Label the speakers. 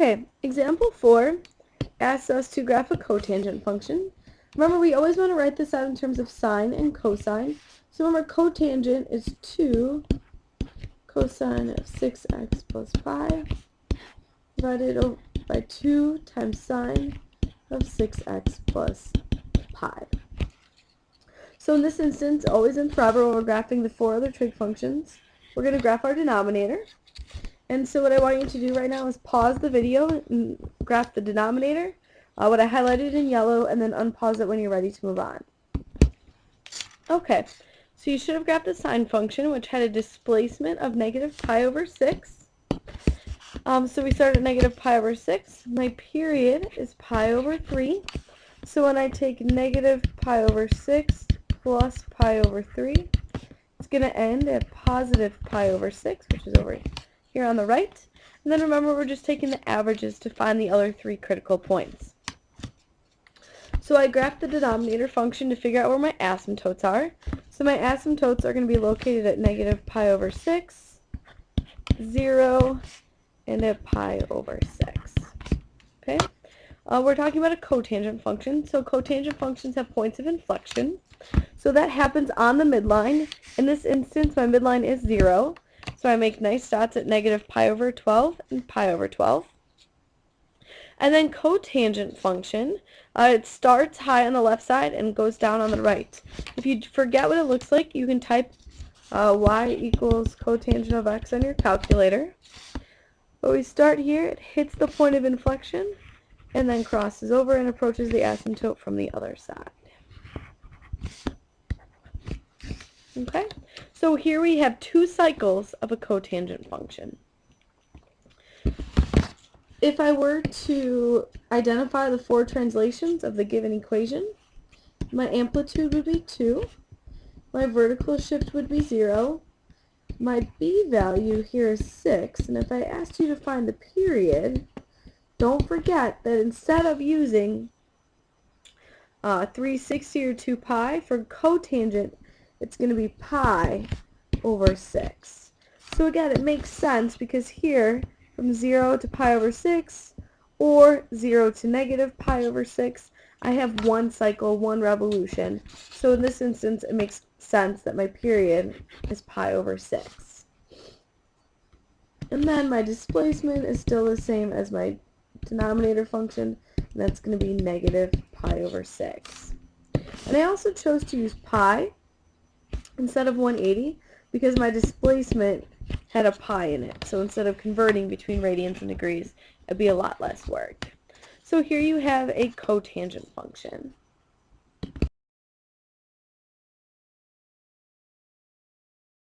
Speaker 1: Okay, example 4 asks us to graph a cotangent function. Remember, we always want to write this out in terms of sine and cosine. So remember, cotangent is 2 cosine of 6x plus pi divided by 2 times sine of 6x plus pi. So in this instance, always and forever, when we're graphing the 4 other trig functions, we're going to graph our denominator. And so what I want you to do right now is pause the video and graph the denominator, what I highlighted in yellow, and then unpause it when you're ready to move on. Okay, so you should have graphed a sine function, which had a displacement of negative pi over 6. So we start at negative pi over 6. My period is pi over 3. So when I take negative pi over 6 plus pi over 3, it's going to end at positive pi over 6, which is over here on the right. And then remember, we're just taking the averages to find the other 3 critical points. So I graphed the denominator function to figure out where my asymptotes are. So my asymptotes are going to be located at negative pi over 6, 0, and at pi over 6. Okay? We're talking about a cotangent function. So cotangent functions have points of inflection. So that happens on the midline. In this instance, my midline is 0. So I make nice dots at negative pi over 12 and pi over 12. And then cotangent function, it starts high on the left side and goes down on the right. If you forget what it looks like, you can type y equals cotangent of x on your calculator. But we start here, it hits the point of inflection, and then crosses over and approaches the asymptote from the other side. Okay, so here we have 2 cycles of a cotangent function. If I were to identify the 4 translations of the given equation, my amplitude would be 2, my vertical shift would be 0, my b value here is 6, and if I asked you to find the period, don't forget that instead of using 360 or 2 pi, for cotangent, it's going to be pi over 6. So again, it makes sense because here, from 0 to pi over 6, or 0 to negative pi over 6, I have 1 cycle, 1 revolution. So in this instance, it makes sense that my period is pi over 6. And then my displacement is still the same as my denominator function, and that's going to be negative pi over 6. And I also chose to use pi instead of 180 because my displacement had a pi in it. So instead of converting between radians and degrees, it'd be a lot less work. So here you have a cotangent function.